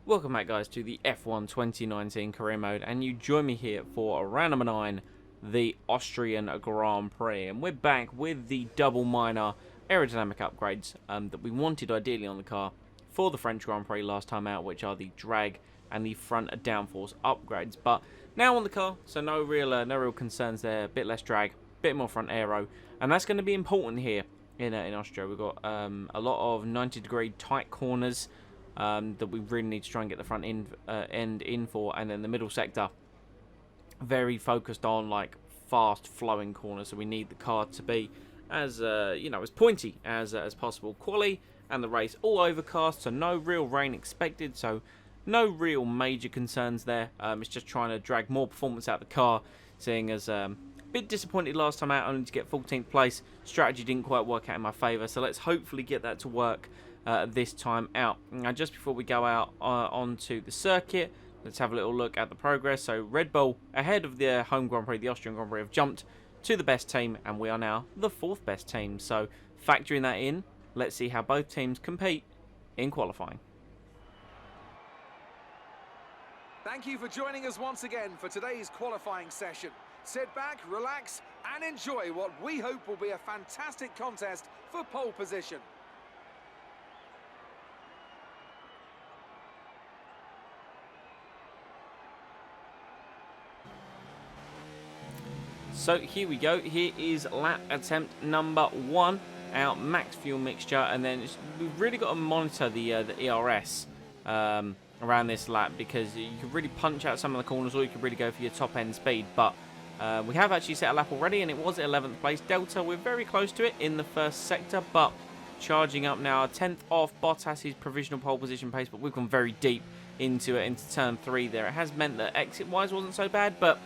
Welcome back, guys, to the F1 2019 career mode, and you join me here for round number 9, the Austrian Grand Prix, and we're back with the double minor aerodynamic upgrades that we wanted ideally on the car for the French Grand Prix last time out, which are the drag and the front downforce upgrades. But now on the car, so no real concerns there. A bit less drag, bit more front aero, and that's going to be important here in Austria. We've got a lot of 90-degree tight corners that we really need to try and get the front end in for, and then the middle sector very focused on like fast flowing corners, so we need the car to be as as pointy as possible. Quali and the race all overcast, so no real rain expected, so no real major concerns there. It's just trying to drag more performance out of the car, seeing as a bit disappointed last time out only to get 14th place. Strategy didn't quite work out in my favour, so let's hopefully get that to work this time out. Now, just before we go out onto the circuit, let's have a little look at the progress. So Red Bull, ahead of the home Grand Prix, the Austrian Grand Prix, have jumped to the best team, and we are now the 4th best team. So factoring that in, let's see how both teams compete in qualifying. Thank you for joining us once again for today's qualifying session. Sit back, relax, and enjoy what we hope will be a fantastic contest for pole position. So here we go. Here is lap attempt number 1, our max fuel mixture, and then we've really got to monitor the ERS around this lap, because you can really punch out some of the corners, or you can really go for your top end speed. But we have actually set a lap already, and it was 11th place. Delta, we're very close to it in the first sector, but charging up now, 10th off Bottas's provisional pole position pace, but we've gone very deep into turn 3 there. It has meant that exit wise wasn't so bad, but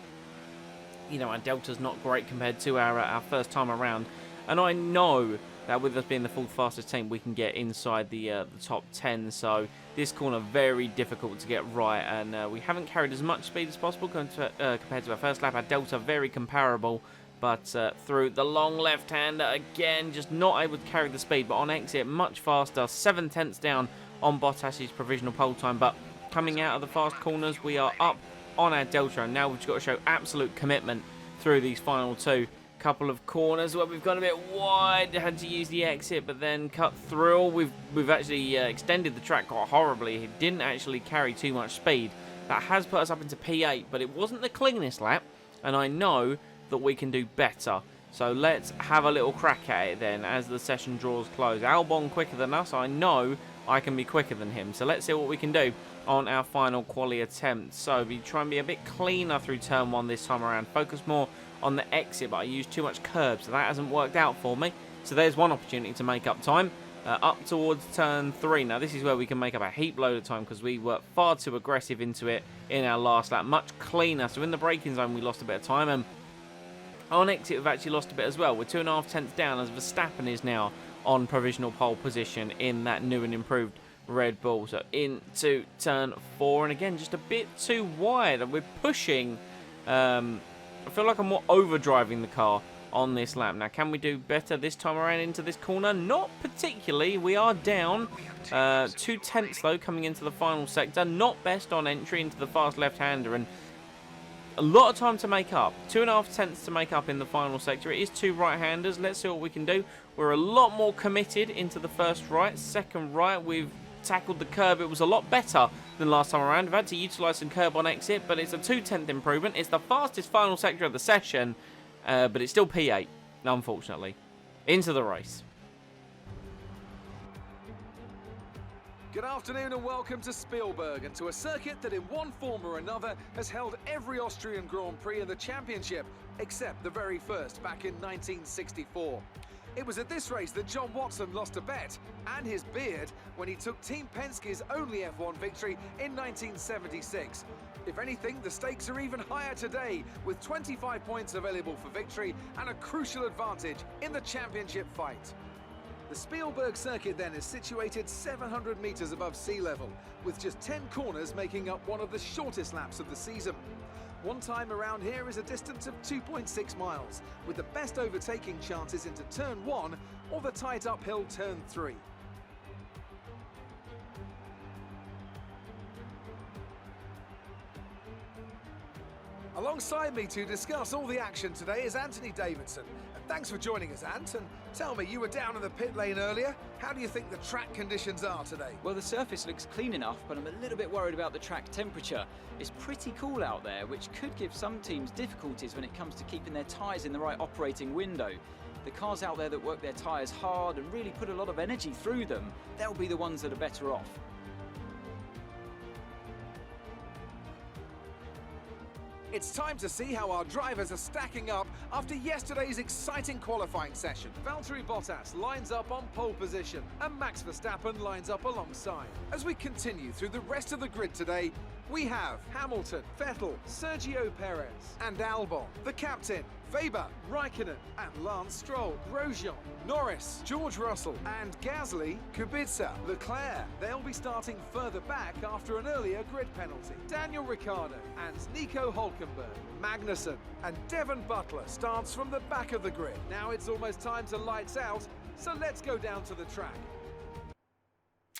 you know, our Delta's not great compared to our first time around. And I know that with us being the 4th fastest team, we can get inside the top 10. So this corner very difficult to get right, and we haven't carried as much speed as possible compared to our first lap. Our Delta very comparable, but through the long left-hander again, just not able to carry the speed. But on exit, much faster, 7/10 down on Bottas's provisional pole time. But coming out of the fast corners, we are up on our Delta, and now we've just got to show absolute commitment through these final 2. Couple of corners where we've gone a bit wide, had to use the exit, but then cut through. We've actually extended the track quite horribly. It didn't actually carry too much speed. That has put us up into P8, but it wasn't the cleanest lap, and I know that we can do better. So let's have a little crack at it then as the session draws close. Albon quicker than us. I know I can be quicker than him. So let's see what we can do on our final quali attempt. So we try and be a bit cleaner through turn 1 this time around. Focus more on the exit, but I used too much curb, so that hasn't worked out for me. So there's one opportunity to make up time. Up towards turn 3. Now this is where we can make up a heap load of time, because we were far too aggressive into it in our last lap. Much cleaner. So in the braking zone we lost a bit of time, and on exit we've actually lost a bit as well. We're 2.5 tenths down as Verstappen is now on provisional pole position in that new and improved Red Bull. So into turn 4, and again just a bit too wide, and we're pushing. I feel like I'm more overdriving the car on this lap. Now, can we do better this time around into this corner? Not particularly. We are down 2 tenths though coming into the final sector. Not best on entry into the fast left-hander, and a lot of time to make up. 2.5 tenths to make up in the final sector. It is 2 right-handers. Let's see what we can do. We're a lot more committed into the first right. Second right, we've tackled the curb. It was a lot better than last time around. We've had to utilise some curb on exit, but it's a 2/10 improvement. It's the fastest final sector of the session, but it's still P8, unfortunately. Into the race. Good afternoon and welcome to Spielberg, and to a circuit that in one form or another has held every Austrian Grand Prix in the championship, except the very first back in 1964. It was at this race that John Watson lost a bet and his beard when he took Team Penske's only F1 victory in 1976. If anything, the stakes are even higher today, with 25 points available for victory and a crucial advantage in the championship fight. The Spielberg circuit then is situated 700 metres above sea level, with just 10 corners making up one of the shortest laps of the season. One time around here is a distance of 2.6 miles, with the best overtaking chances into turn 1 or the tight uphill turn 3. Alongside me to discuss all the action today is Anthony Davidson. And thanks for joining us, Ant. And tell me, you were down in the pit lane earlier. How do you think the track conditions are today? Well, the surface looks clean enough, but I'm a little bit worried about the track temperature. It's pretty cool out there, which could give some teams difficulties when it comes to keeping their tyres in the right operating window. The cars out there that work their tyres hard and really put a lot of energy through them, they'll be the ones that are better off. It's time to see how our drivers are stacking up after yesterday's exciting qualifying session. Valtteri Bottas lines up on pole position and Max Verstappen lines up alongside. As we continue through the rest of the grid today, we have Hamilton, Vettel, Sergio Perez and Albon, the captain, Weber, Raikkonen and Lance Stroll, Grosjean, Norris, George Russell and Gasly, Kubica, Leclerc. They'll be starting further back after an earlier grid penalty. Daniel Ricciardo and Nico Hülkenberg, Magnussen and Devon Butler starts from the back of the grid. Now it's almost time to lights out, so let's go down to the track.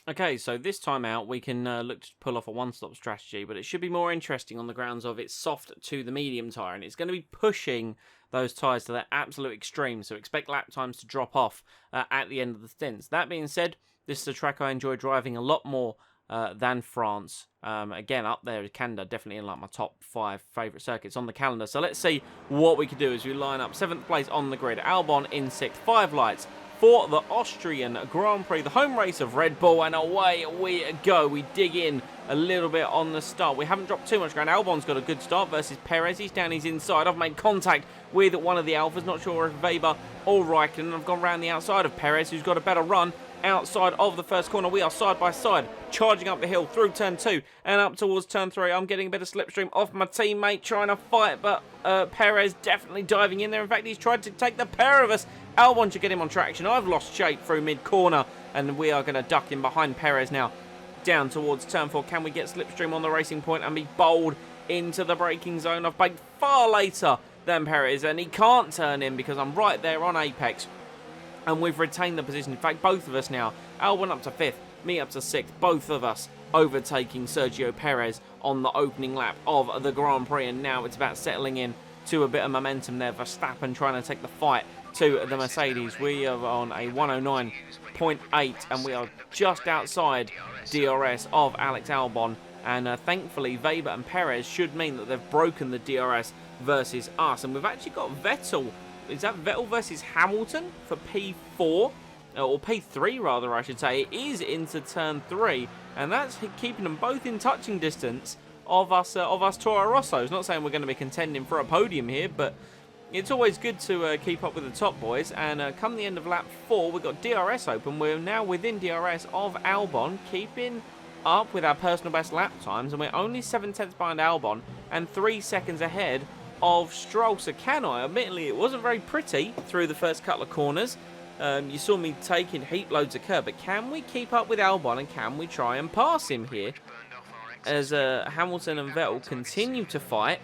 Okay, so this time out we can look to pull off a one-stop strategy, but it should be more interesting on the grounds of it's soft to the medium tyre, and it's going to be pushing those tyres to their absolute extreme, so expect lap times to drop off at the end of the stints. That being said, this is a track I enjoy driving a lot more than France. Again, up there is Canada, definitely in like my top 5 favourite circuits on the calendar. So let's see what we can do as we line up 7th place on the grid. Albon in 6th, 5 lights for the Austrian Grand Prix, the home race of Red Bull, and away we go. We dig in a little bit on the start. We haven't dropped too much ground. Albon's got a good start versus Perez. He's down his inside. I've made contact with one of the Alphas, not sure if Weber or Raikkonen. I've gone round the outside of Perez, who's got a better run outside of the first corner. We are side by side, charging up the hill through turn 2 and up towards turn 3. I'm getting a bit of slipstream off my teammate trying to fight, but Perez definitely diving in there. In fact, he's tried to take the pair of us. Albon should get him on traction. I've lost shape through mid-corner, and we are going to duck in behind Perez now. Down towards turn 4. Can we get slipstream on the racing point and be bowled into the braking zone? I've baked far later than Perez, and he can't turn in because I'm right there on apex. And we've retained the position. In fact, both of us now. Albon up to 5th, me up to 6th. Both of us overtaking Sergio Perez on the opening lap of the Grand Prix. And now it's about settling in to a bit of momentum there. Verstappen trying to take the fight to the Mercedes. We are on a 109.8 and we are just outside DRS of Alex Albon. And thankfully, Weber and Perez should mean that they've broken the DRS versus us. And we've actually got Vettel. Is that Vettel versus Hamilton for P4? Or P3 rather, I should say. It is into turn 3. And that's keeping them both in touching distance of us Toro Rossos. Not saying we're going to be contending for a podium here, but it's always good to keep up with the top boys. And come the end of lap 4, we've got DRS open. We're now within DRS of Albon, keeping up with our personal best lap times. And we're only 7/10 behind Albon and 3 seconds ahead of Stroll. So can I? Admittedly, it wasn't very pretty through the first couple of corners. You saw me taking heap loads of curb, but can we keep up with Albon and can we try and pass him here as Hamilton and Vettel continue to fight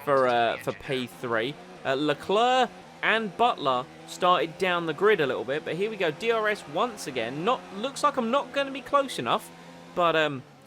for P3. Leclerc and Butler started down the grid a little bit, but here we go. DRS once again. Looks like I'm not going to be close enough, but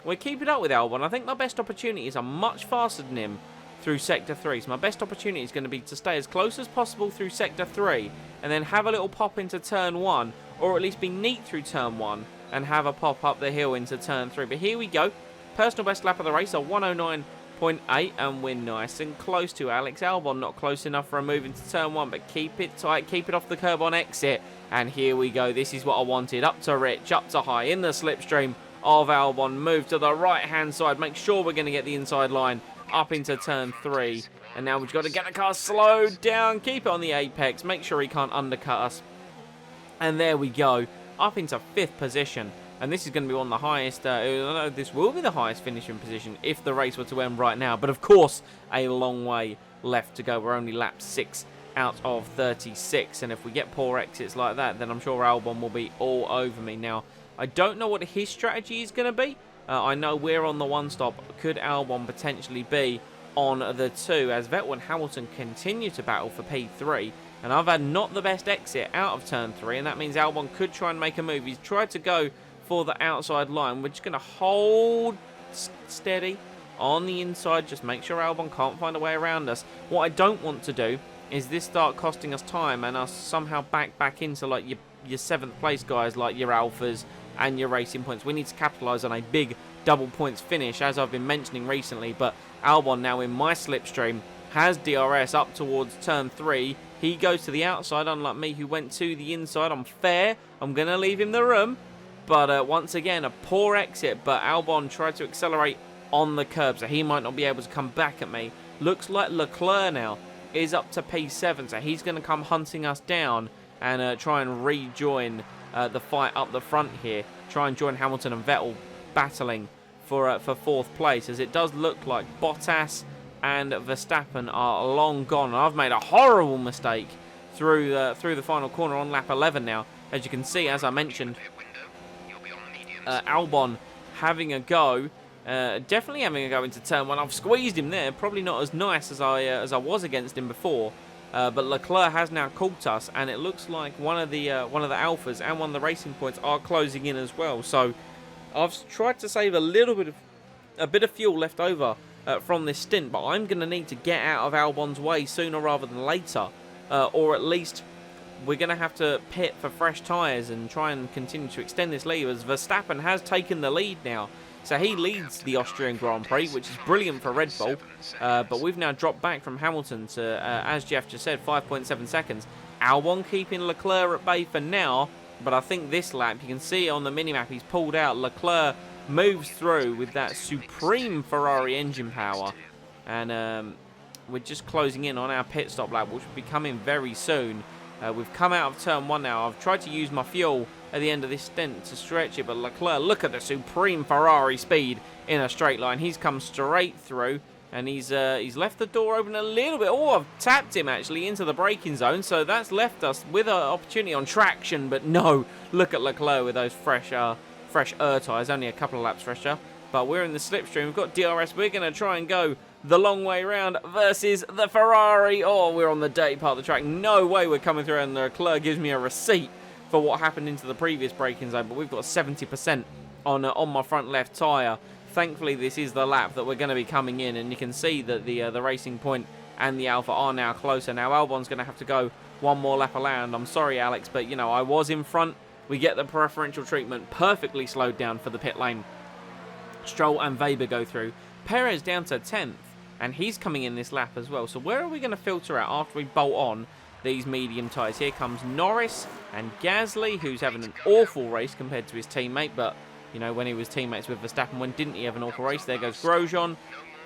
we're keeping up with Albon. I think my best opportunities are much faster than him through Sector 3. So my best opportunity is going to be to stay as close as possible through Sector 3 and then have a little pop into Turn 1, or at least be neat through Turn 1 and have a pop up the hill into Turn 3. But here we go. Personal best lap of the race, a 109.8, and we're nice and close to Alex Albon. Not close enough for a move into Turn 1, but keep it tight, keep it off the curb on exit. And here we go. This is what I wanted. Up to rich, up to high, in the slipstream of Albon. Move to the right-hand side. Make sure we're going to get the inside line up into Turn 3. And now we've got to get the car slowed down. Keep it on the apex. Make sure he can't undercut us. And there we go. Up into 5th position. And this is going to be one of the highest, this will be the highest finishing position if the race were to end right now. But of course, a long way left to go. We're only lap 6 out of 36. And if we get poor exits like that, then I'm sure Albon will be all over me. Now, I don't know what his strategy is going to be. I know we're on the 1 stop. Could Albon potentially be on the 2 as Vettel and Hamilton continue to battle for P3? And I've had not the best exit out of Turn 3, and that means Albon could try and make a move. He's tried to go for the outside line. We're just going to hold steady on the inside. Just make sure Albon can't find a way around us. What I don't want to do is this start costing us time and us somehow back into like your 7th place guys, like your Alphas and your Racing Points. We need to capitalise on a big double points finish, as I've been mentioning recently. But Albon now in my slipstream has DRS up towards turn 3. He goes to the outside, unlike me who went to the inside. I'm fair. I'm going to leave him the room. But once again, a poor exit. But Albon tried to accelerate on the curb, so he might not be able to come back at me. Looks like Leclerc now is up to P7, so he's going to come hunting us down and try and rejoin the fight up the front here. Try and join Hamilton and Vettel battling for 4th place, as it does look like Bottas and Verstappen are long gone. I've made a horrible mistake through the final corner on lap 11 now. As you can see, as I mentioned, Albon having a go. Definitely having a go into turn 1. I've squeezed him there. Probably not as nice as I was against him before. But Leclerc has now caught us, and it looks like one of the Alphas and one of the Racing Points are closing in as well. So I've tried to save a bit of fuel left over from this stint, but I'm going to need to get out of Albon's way sooner rather than later, or at least we're going to have to pit for fresh tyres and try and continue to extend this lead, as Verstappen has taken the lead now. So he leads the Austrian Grand Prix, which is brilliant for Red Bull. But we've now dropped back from Hamilton to, as Jeff just said, 5.7 seconds. Albon keeping Leclerc at bay for now. But I think this lap, you can see on the minimap, he's pulled out. Leclerc moves through with that supreme Ferrari engine power. And we're just closing in on our pit stop lap, which will be coming very soon. We've come out of turn 1 now. I've tried to use my fuel at the end of this stint to stretch it, but Leclerc, look at the supreme Ferrari speed in a straight line. He's come straight through, and he's left the door open a little bit. Oh, I've tapped him actually into the braking zone, so that's left us with an opportunity on traction. But no, look at Leclerc with those fresh tyres, only a couple of laps fresher. But we're in the slipstream. We've got DRS. We're going to try and go the long way round versus the Ferrari. Oh, we're on the dirty part of the track. No way we're coming through, and Leclerc gives me a receipt for what happened into the previous braking zone. But we've got 70% on my front left tyre. Thankfully, this is the lap that we're going to be coming in, and you can see that the Racing Point and the Alpha are now closer. Now Albon's going to have to go one more lap around. I'm sorry, Alex, but you know, I was in front. We get the preferential treatment, perfectly slowed down for the pit lane. Stroll and Weber go through. Perez down to 10th, and he's coming in this lap as well. So where are we going to filter out after we bolt on these medium tyres? Here comes Norris and Gasly, who's having an awful race compared to his teammate. But, you know, when he was teammates with Verstappen, when didn't he have an awful race? There goes Grosjean,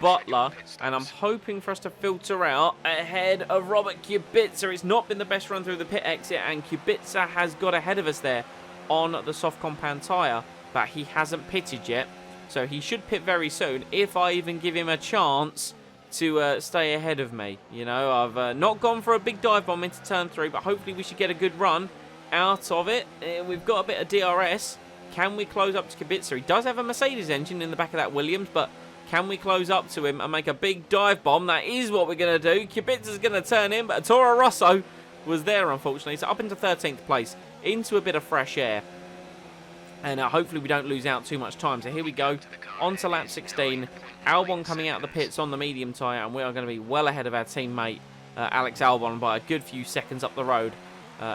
Butler, and I'm hoping for us to filter out ahead of Robert Kubica. It's not been the best run through the pit exit, and Kubica has got ahead of us there on the soft compound tyre, but he hasn't pitted yet. So he should pit very soon, if I even give him a chance to stay ahead of me. You know, I've not gone for a big dive bomb into turn 3, but hopefully we should get a good run out of it. We've got a bit of DRS. Can we close up to Kubica? He does have a Mercedes engine in the back of that Williams, but can we close up to him and make a big dive bomb? That is what we're going to do. Kubica's going to turn in, but a Toro Rosso was there, unfortunately. So up into 13th place, into a bit of fresh air. And hopefully we don't lose out too much time. So here we go, on to lap 16. Albon coming out of the pits on the medium tyre, and we are going to be well ahead of our teammate, Alex Albon, by a good few seconds up the road.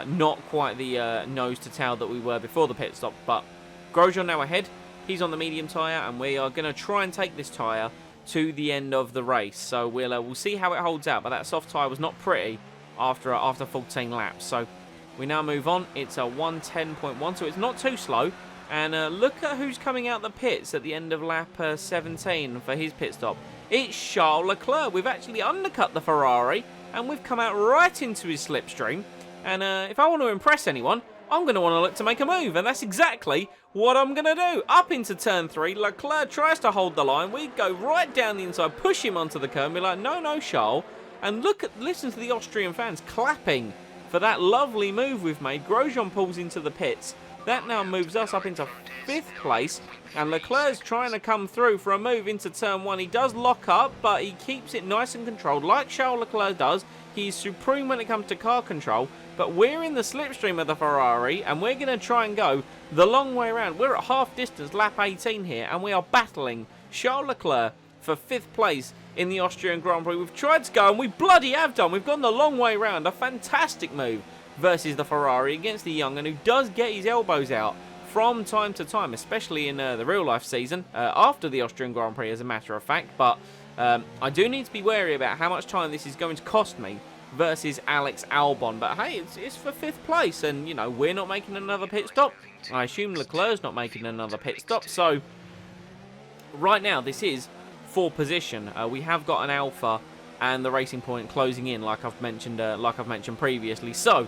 Not quite the nose to tail that we were before the pit stop, but Grosjean now ahead. He's on the medium tyre, and we are going to try and take this tyre to the end of the race. So we'll see how it holds out, but that soft tyre was not pretty after 14 laps. So we now move on. It's a 1:10.1, so it's not too slow. And look at who's coming out the pits at the end of lap 17 for his pit stop. It's Charles Leclerc. We've actually undercut the Ferrari, and we've come out right into his slipstream. And if I want to impress anyone, I'm going to want to look to make a move, and that's exactly what I'm going to do. Up into turn 3, Leclerc tries to hold the line. We go right down the inside, push him onto the curb, and be like, no, Charles. And listen to the Austrian fans clapping for that lovely move we've made. Grosjean pulls into the pits. That now moves us up into 5th place, and Leclerc's trying to come through for a move into turn 1. He does lock up, but he keeps it nice and controlled, like Charles Leclerc does. He's supreme when it comes to car control, but we're in the slipstream of the Ferrari, and we're going to try and go the long way around. We're at half distance, lap 18 here, and we are battling Charles Leclerc for 5th place in the Austrian Grand Prix. We've tried to go, and we bloody have done. We've gone the long way round. A fantastic move versus the Ferrari against the young'un, who does get his elbows out from time to time, especially in the real-life season, after the Austrian Grand Prix, as a matter of fact. But I do need to be wary about how much time this is going to cost me versus Alex Albon. But hey, it's for 5th place, and, you know, we're not making another pit stop. I assume Leclerc's not making another pit stop. So, right now, this is for position. We have got an Alpha and the Racing Point closing in, like I've mentioned previously. So,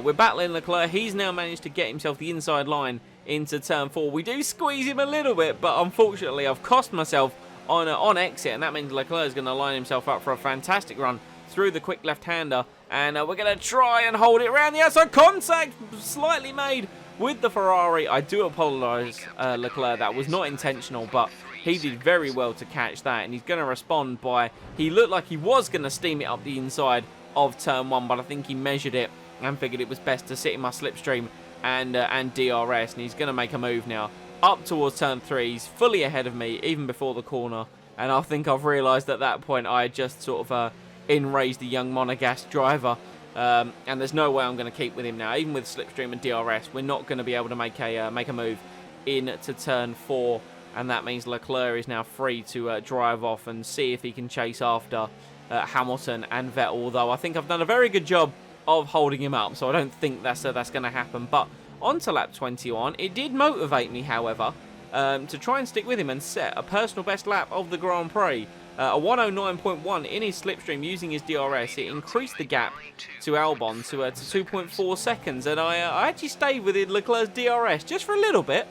we're battling Leclerc. He's now managed to get himself the inside line into turn 4. We do squeeze him a little bit, but unfortunately, I've cost myself on exit, and that means Leclerc is going to line himself up for a fantastic run through the quick left-hander, and we're going to try and hold it around the outside. Contact slightly made with the Ferrari. I do apologise, Leclerc. That was not intentional, but he did very well to catch that, and he's going to respond by... He looked like he was going to steam it up the inside of turn 1, but I think he measured it and figured it was best to sit in my slipstream and DRS, and he's going to make a move now up towards turn 3. He's fully ahead of me, even before the corner, and I think I've realised at that point I had just sort of enraged the young Monegasque driver, and there's no way I'm going to keep with him now. Even with slipstream and DRS, we're not going to be able to make a move into turn 4, and that means Leclerc is now free to drive off and see if he can chase after Hamilton and Vettel, although I think I've done a very good job of holding him up, so I don't think that's going to happen. But on to lap 21, it did motivate me, however, to try and stick with him and set a personal best lap of the Grand Prix. A 109.1 in his slipstream using his DRS. It increased the gap to Albon to 2.4 seconds, and I actually stayed with Leclerc's DRS just for a little bit,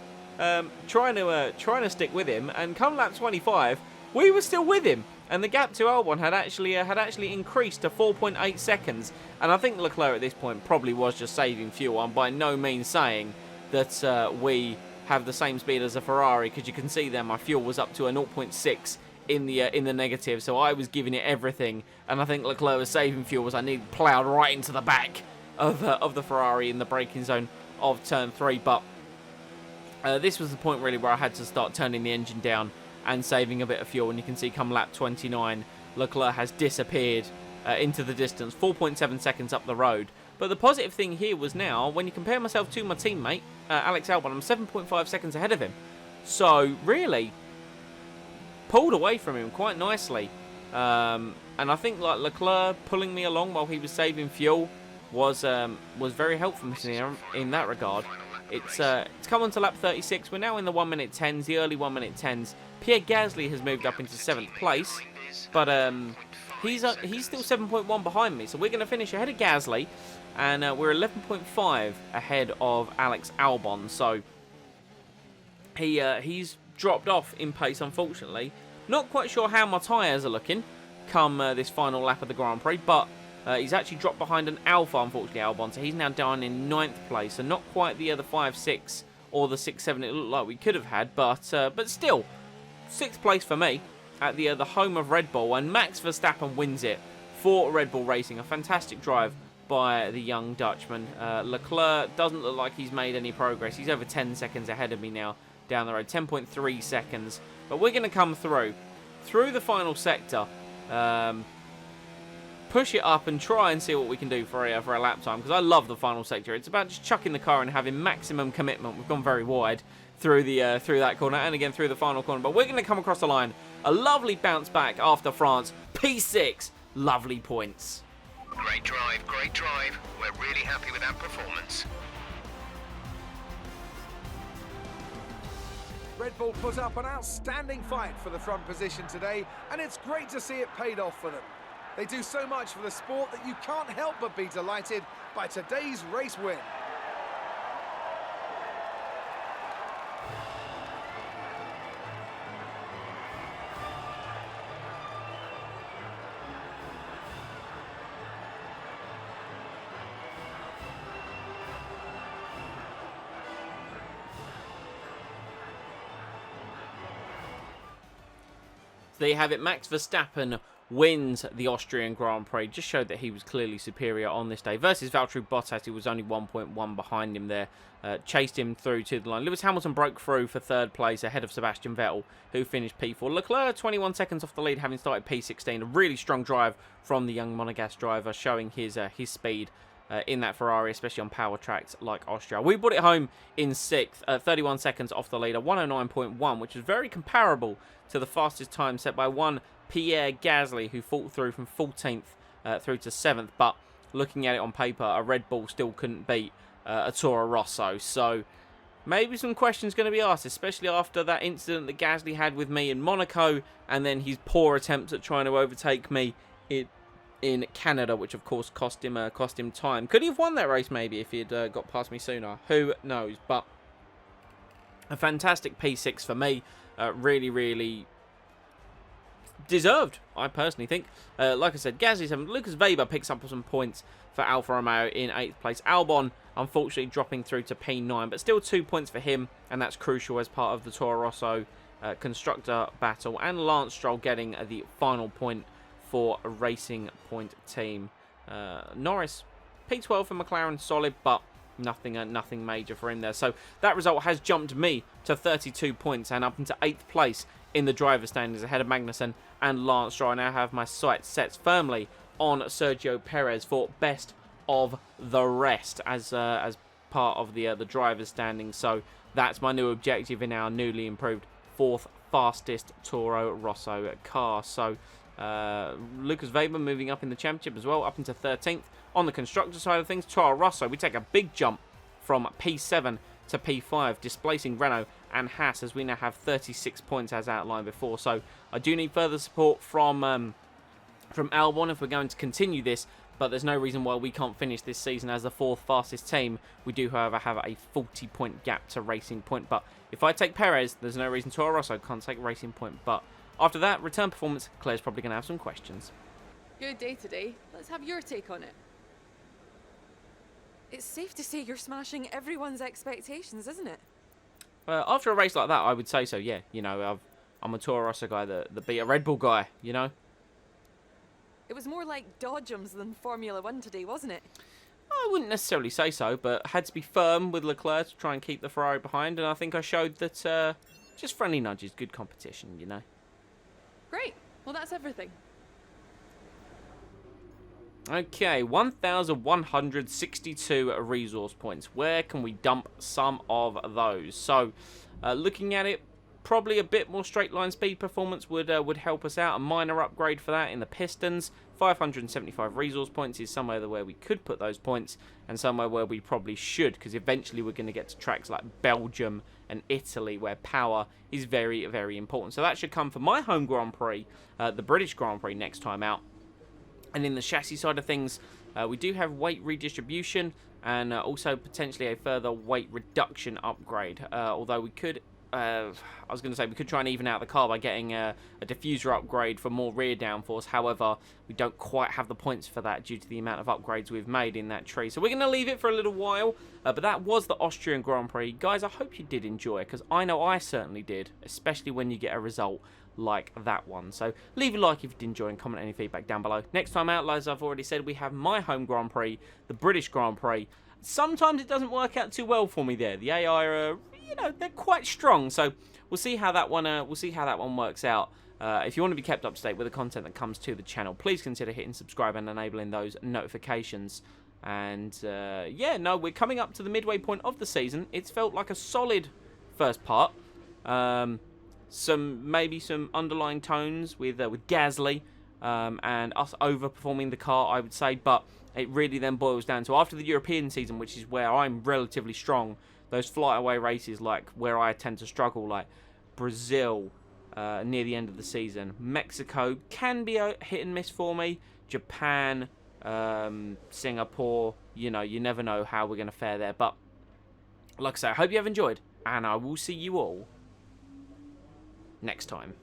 trying to stick with him. And come lap 25, we were still with him, and the gap to Albon had actually increased to 4.8 seconds. And I think Leclerc at this point probably was just saving fuel. I'm by no means saying that we have the same speed as a Ferrari, because you can see there my fuel was up to a 0.6 in the negative, so I was giving it everything, and I think Leclerc was saving fuel as I needed ploughed right into the back of the Ferrari in the braking zone of turn 3. But this was the point really where I had to start turning the engine down and saving a bit of fuel, and you can see come lap 29 Leclerc has disappeared into the distance, 4.7 seconds up the road. But the positive thing here was now, when you compare myself to my teammate Alex Albon, I'm 7.5 seconds ahead of him, so really pulled away from him quite nicely, and I think like Leclerc pulling me along while he was saving fuel was very helpful in that regard. It's come on to lap 36. We're now in the 1 minute 10s, the early 1 minute 10s. Pierre Gasly has moved up into 7th place, but he's still 7.1 behind me, so we're going to finish ahead of Gasly, and we're 11.5 ahead of Alex Albon. So he's dropped off in pace, unfortunately. Not quite sure how my tyres are looking come this final lap of the Grand Prix, but he's actually dropped behind an Alpha, unfortunately, Albon, so he's now down in 9th place, and not quite the other 5-6 or the 6-7 it looked like we could have had, but still, 6th place for me at the home of Red Bull, and Max Verstappen wins it for Red Bull Racing. A fantastic drive by the young Dutchman. Leclerc doesn't look like he's made any progress. He's over 10 seconds ahead of me now down the road, 10.3 seconds. But we're going to come through the final sector, push it up and try and see what we can do for a lap time, because I love the final sector. It's about just chucking the car and having maximum commitment. We've gone very wide through that corner, and again through the final corner, but we're going to come across the line. A lovely bounce back after France. P6, lovely points. Great drive. We're really happy with that performance. Red Bull put up an outstanding fight for the front position today, and it's great to see it paid off for them. They do so much for the sport that you can't help but be delighted by today's race win. There you have it, Max Verstappen wins the Austrian Grand Prix. Just showed that he was clearly superior on this day. Versus Valtteri Bottas, who was only 1.1 behind him there. Chased him through to the line. Lewis Hamilton broke through for third place ahead of Sebastian Vettel, who finished P4. Leclerc 21 seconds off the lead, having started P16. A really strong drive from the young Monegasque driver, showing his speed in that Ferrari, especially on power tracks like Austria. We brought it home in 6th, 31 seconds off the leader, 109.1, which is very comparable to the fastest time set by one Pierre Gasly, who fought through from 14th through to 7th. But looking at it on paper, a Red Bull still couldn't beat a Toro Rosso. So maybe some questions going to be asked, especially after that incident that Gasly had with me in Monaco, and then his poor attempts at trying to overtake me in Canada, which of course cost him time. Could he have won that race maybe if he'd got past me sooner? Who knows? But a fantastic P6 for me. Really, really deserved, I personally think. Like I said, Gasly 7th. Lucas Weber picks up some points for Alfa Romeo in 8th place. Albon, unfortunately, dropping through to P9, but still 2 points for him, and that's crucial as part of the Toro Rosso constructor battle. And Lance Stroll getting the final point for a Racing Point team. Norris, P12 for McLaren, solid, but nothing major for him there. So that result has jumped me to 32 points and up into 8th place in the driver's standings ahead of Magnussen and Lance Stroll. I now have my sights set firmly on Sergio Perez for best of the rest as part of the driver's standings. So that's my new objective in our newly improved 4th fastest Toro Rosso car. So Lucas Weber moving up in the championship as well, up into 13th. On the constructor side of things, Toro Rosso, we take a big jump from P7 to P5, displacing Renault and Haas, as we now have 36 points as outlined before. So I do need further support from Albon if we're going to continue this, but there's no reason why we can't finish this season as the 4th fastest team. We do, however, have a 40-point gap to Racing Point, but if I take Perez, there's no reason Toro Rosso can't take Racing Point. But after that, return performance, Claire's probably going to have some questions. Good day today. Let's have your take on it. It's safe to say you're smashing everyone's expectations, isn't it? After a race like that, I would say so, yeah. You know, I'm a Toro Rosso guy that beat a Red Bull guy, you know? It was more like Dodgems than Formula One today, wasn't it? I wouldn't necessarily say so, but had to be firm with Leclerc to try and keep the Ferrari behind, and I think I showed that just friendly nudges, good competition, you know? Great. Well, that's everything. Okay, 1,162 resource points. Where can we dump some of those? So, looking at it, probably a bit more straight line speed performance would help us out. A minor upgrade for that in the pistons. 575 resource points is somewhere where we could put those points, and somewhere where we probably should, because eventually we're going to get to tracks like Belgium and Italy, where power is very, very important. So that should come for my home Grand Prix, the British Grand Prix next time out. And in the chassis side of things, we do have weight redistribution and also potentially a further weight reduction upgrade. Although we could, I was going to say, we could try and even out the car by getting a diffuser upgrade for more rear downforce. However, we don't quite have the points for that due to the amount of upgrades we've made in that tree. So we're going to leave it for a little while. But that was the Austrian Grand Prix. Guys, I hope you did enjoy it, because I know I certainly did, especially when you get a result like that one. So leave a like if you did enjoy and comment any feedback down below. Next time out, as I've already said, we have my home Grand Prix, the British Grand Prix. Sometimes it doesn't work out too well for me there. The AI are, you know, they're quite strong. So we'll see how that one works out. If you want to be kept up to date with the content that comes to the channel, please consider hitting subscribe and enabling those notifications. And yeah, no, we're coming up to the midway point of the season. It's felt like a solid first part. Maybe some underlying tones with Gasly and us overperforming the car, I would say, but it really then boils down to after the European season, which is where I'm relatively strong. Those flight-away races, like where I tend to struggle, like Brazil near the end of the season, Mexico can be a hit and miss for me. Japan, Singapore, you know, you never know how we're going to fare there. But like I say, I hope you have enjoyed, and I will see you all next time.